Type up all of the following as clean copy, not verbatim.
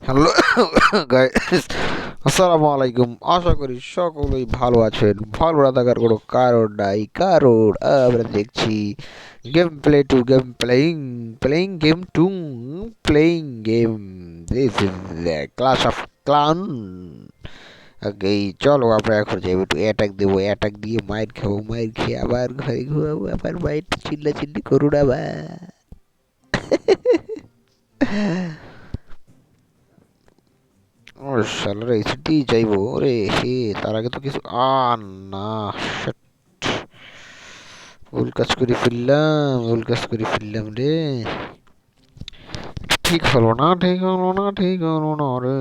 Hello guys, আসসালামু আলাইকুম। আশা করি সকলেই ভালো আছেন। ভালো না থাকার কোনো কারণ নাই, কারণ আমরা দেখছি game play to game playing, playing game to playing game. This is Clash of Clan. Okay, চলো আমরা এখন যাবো একটু অ্যাটাক দেবো, অ্যাটাক দিয়ে মাইর খাবো, মাইর খেয়ে আবার ঘরে ঘুমাবো, আবার মাইর চিল্লা চিল্লি করুন আবার। ও শালারা এসিটি চাইবো রে হে, তার আগে তো কিছু না। shit, ভুল কাজ করে ফেললাম, ভুল কাজ করে ফেললাম রে। ঠিক হলো না, ঠিক হলো না, ঠিক হলো না রে,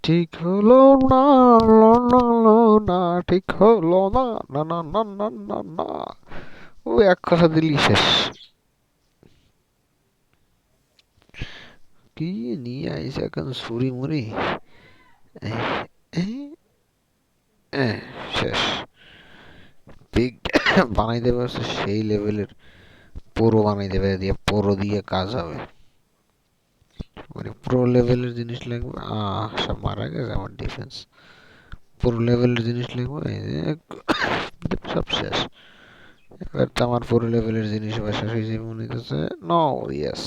ঠিক হলো না, লো না লো না, ঠিক হলো না, না না না না না না। ও এক কথা দিলি শেষ। কি নিয়ে আইসে এখন সুরি মুড়ি? এহ, এহ, শেষ। পিক বানাই দেবে হচ্ছে সেই লেভেলের, পুরো বানাই দেবে দিয়ে, পুরো দিয়ে কাজ হবে। মানে প্রো লেভেলের জিনিস লাগবে। সব মারা গেছে আমার ডিফেন্স। প্রো লেভেলের জিনিস লাগবে, এই যে সব শেষ। এবার তো আমার প্রো লেভেলের জিনিস এবার শেষ হয়ে যাবে মনে হচ্ছে। নো, ইয়েস,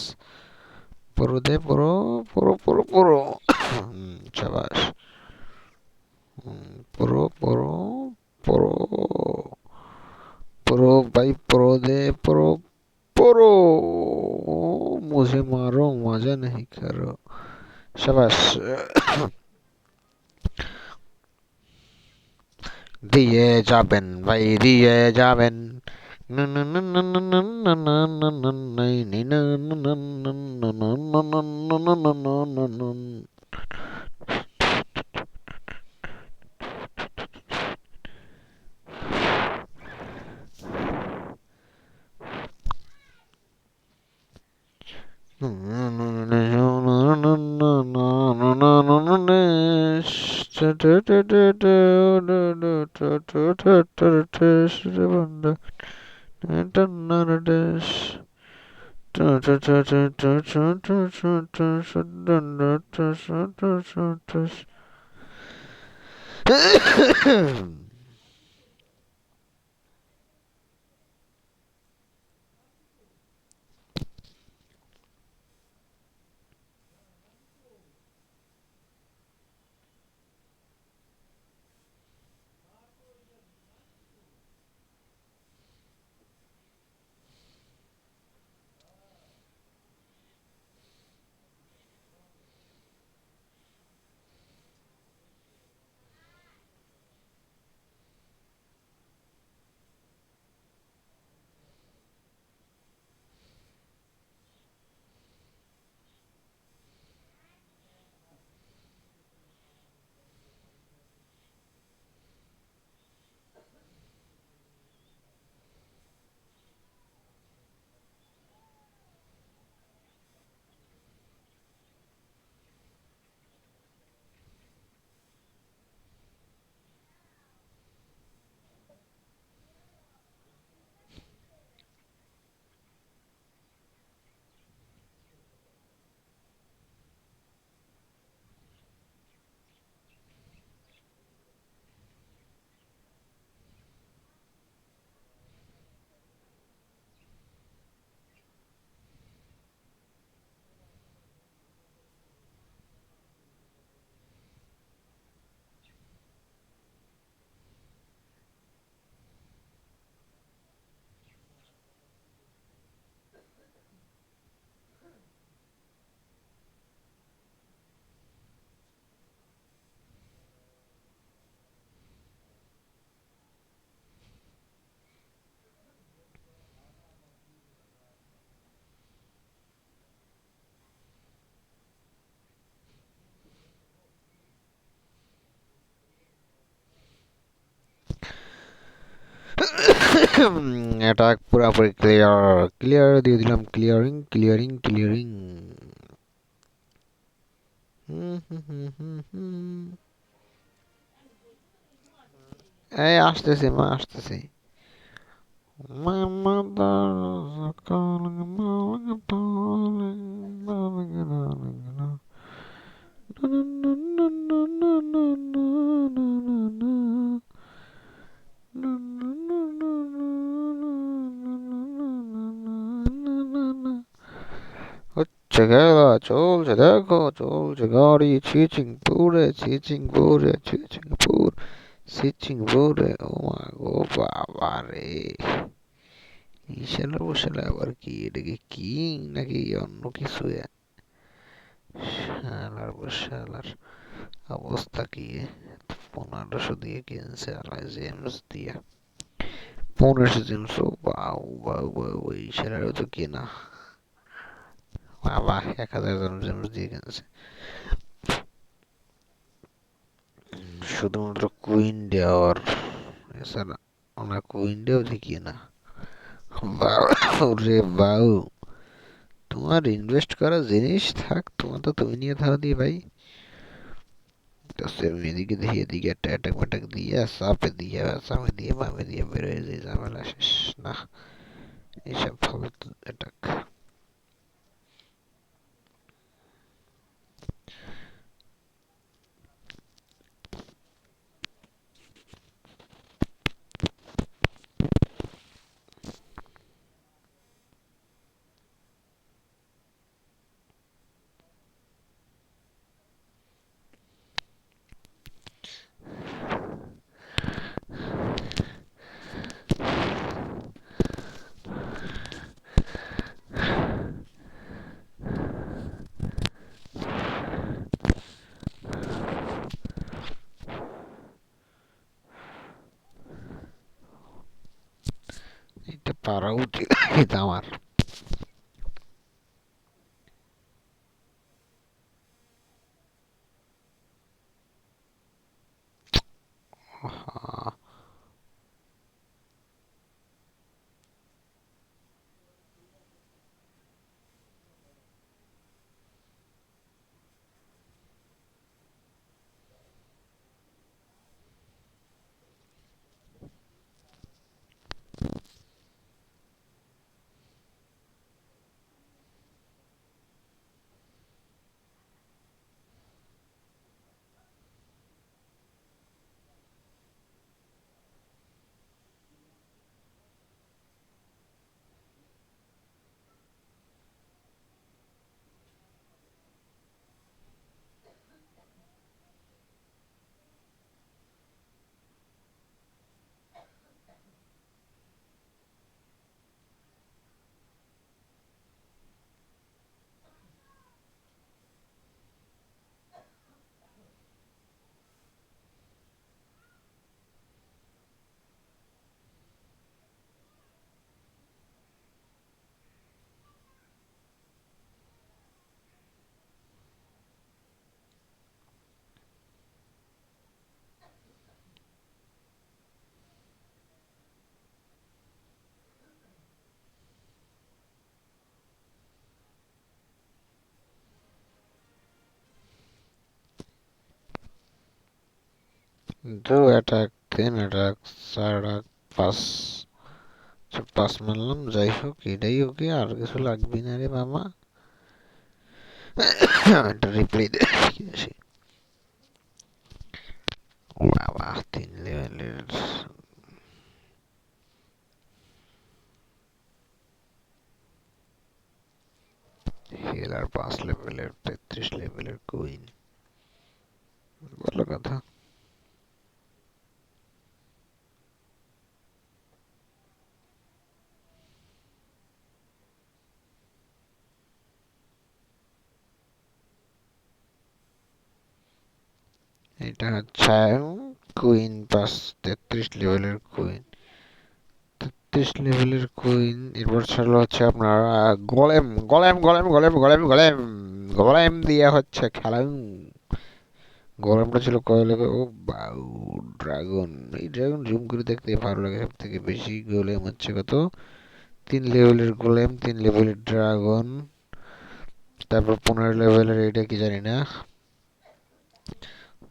পুরো দে, পুরো পুরো পুরো পুরো। সাবাস। পুরো পুরো পুরো পুরো भाई, पुरो दे, पुरो पुरो। मुझे मारो, मजा नहीं करो। शाबाश। দিয়ে যাবেন ভাই, দিয়ে যাবেন। এটা পুরোপুরি ক্লিয়ার, ক্লিয়ার দিয়ে দিলাম, ক্লিয়ারিং ক্লিয়ারিং ক্লিয়ারিং। এই আসতেছি মা, আসতেছি। My mother is calling, calling, calling, calling. খেলা চলছে, দেখো চলছে গাড়ি চিচিং পুরে সিচিং পুরে। ও মা গো বাবা রে, ইশালা বসালা আবার কি, এটা কি কিং নাকি অন্য কিছু? শালার বসালার অবস্থা কি! 1500 দিয়ে কিনছে আলাই জেমস দিয়ে, 1500 জেমস। ও বাউ বাউ বাউ, এই শালারও তো কেনা বাবা, 1000 জেমস দিয়ে কিনছে শুধুমাত্র কুইন দেওয়ার। এছাড়া ওনার কুইন দেও দেখি না। বাউ রে বাউ, তোমার ইনভেস্ট করা জিনিস থাক, তোমার তো তুমি নিয়ে থাও দি ভাই। তো আমি এদিকে দেখি, এদিকে একটা অ্যাটাক ম্যাটাক দিয়ে সাপে দিয়ে সামে দিয়ে বামে দিয়ে বেরোয় যায়, ঝামেলা শেষ। না, এইসব ফালতু অ্যাটাক। এটা পারা উচিত এটা আমার। আহা, দু অ্যাটাক, 3 অ্যাটাক, 4 অ্যাটাক, 5। আচ্ছা, 5 মারলাম, যাই হোক, এটাই ওকে, আর কিছু লাগবে না রে মামা। একটা রিপ্লাই দেখি আসি। ও বাবা, 3 লেভেলের হিল আর 5 লেভেলের 33 লেভেলের কুইন, ভালো কথা। এটা হচ্ছে কুইন পাস, 33 লেভেলের কুইন, 33 লেভেলের কুইন। এরপর ছাড়লো হচ্ছে আপনার golem golem golem golem golem golem golem দিয়ে হচ্ছে খেলা। গোলেমটা ছিল কয় লেভেল? ও বাউ, ড্রাগন। এই ড্রাগন জুম করে দেখতে ভালো লাগে সব থেকে বেশি। গোলেম হচ্ছে কত? 3 লেভেলের গোলেম, 3 লেভেলের ড্রাগন, তারপর 15 লেভেলের এইটা কি জানি না।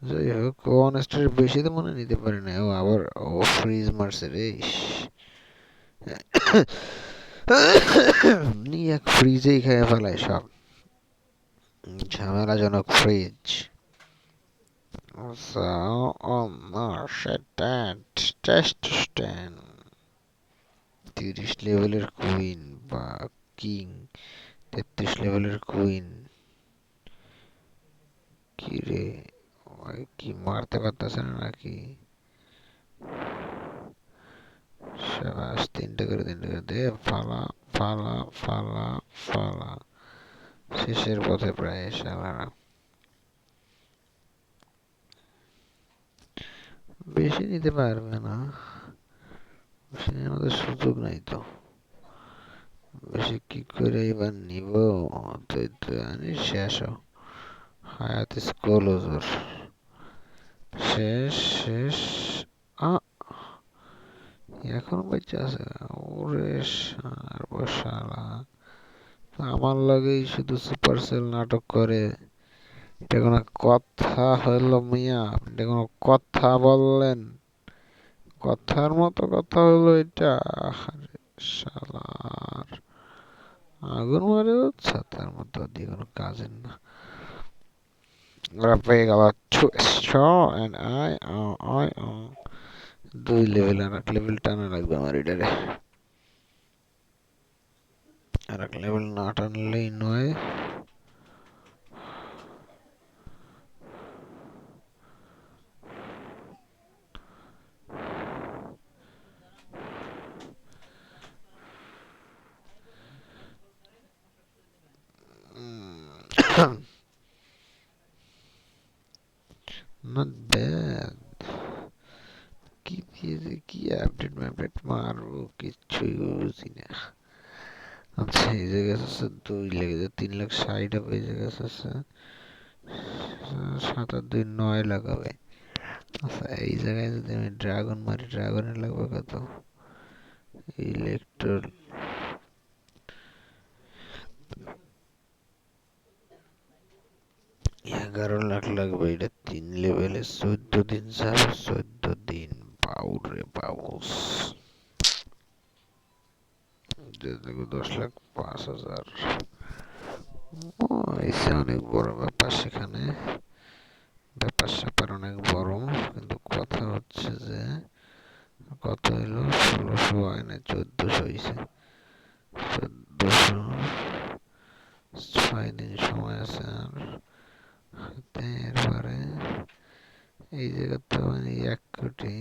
যাই হোক, 1 স্টার বেশি তো মনে নিতে পারি না। ও আবার ও ফ্রিজ মারছে রে, এক ফ্রিজেই খেয়ে ফেলায় সব, ঝামেলাজনক fridge. So on that test stand, 30 লেভেলের কুইন বা কিং, 33 লেভেলের কুইন। কি রে, ওই কি মারতে পারতেছে না নাকি? সাবাস, তিনটে করে দে। ফালা ফালা ফালা ফালা। শেষের পথে প্রায় শালারা। বেশি নিতে পারবে না, বেশি নেওয়ার আমাদের সুযোগ নাই তো। বেশি কি করে এবার নিব? তুই তো জানিস শেষ হ। হায়াত স্কুল হুজুর। শেষ শেষ। আ, এখন বেঁচে আছে? ওরে শালা, আমার লাগেই শুধু সুপারসেল নাটক করে। এটা কোনো কথা হলো মিয়া? এটা কোনো কথা বললেন? কথার মতো কথা হলো এটা? আরে শালার, আগুন মারে ছাতার মতো দিয়ে কোনো কাজের না। ওরা পেয়ে গেল and I 2 লেভেল, আর এক লেভেল টানা লাগবে আমার এটারে। আর এক লেভেল না টানলেই নয়। Not bad. কি দিয়েছে, কি আপডেট ম্যাপডেট মারবো কিচ্ছুই বুঝি না। আচ্ছা এই জায়গায় আছে 2 লেগে, 3,60,000 এই জায়গায় আছে 7 আর 2 9 লাগাবে। আচ্ছা এই জায়গায় যদি আমি ড্রাগন মারি, ড্রাগনের লাগবে কত? ইলেকট্রল 11 লাখ লাগবে। এটা 3 লেভেলে 14 দিন যাবে, 14 দিন। বাউরে বাউস। 10,05,000। এসে অনেক বড় ব্যাপার সেখানে। ব্যাপার স্যাপার অনেক বড়। কিন্তু কথা হচ্ছে যে কত হইলো? 1600 হয় না, 1400 হয়েছে। 1400, 6 দিন সময় আছে আর হাতে। এরপরে এই জায়গাতে মানে 1 কোটি,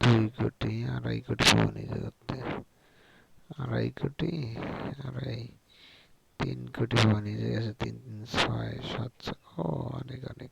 2 কোটি, 2.5 কোটি পাবেন এই জায়গাতে। 2.5 কোটি, আড়াই, 3 কোটি পাবেন এই জায়গায় আছে। 3 3 6 7। ও অনেক অনেক।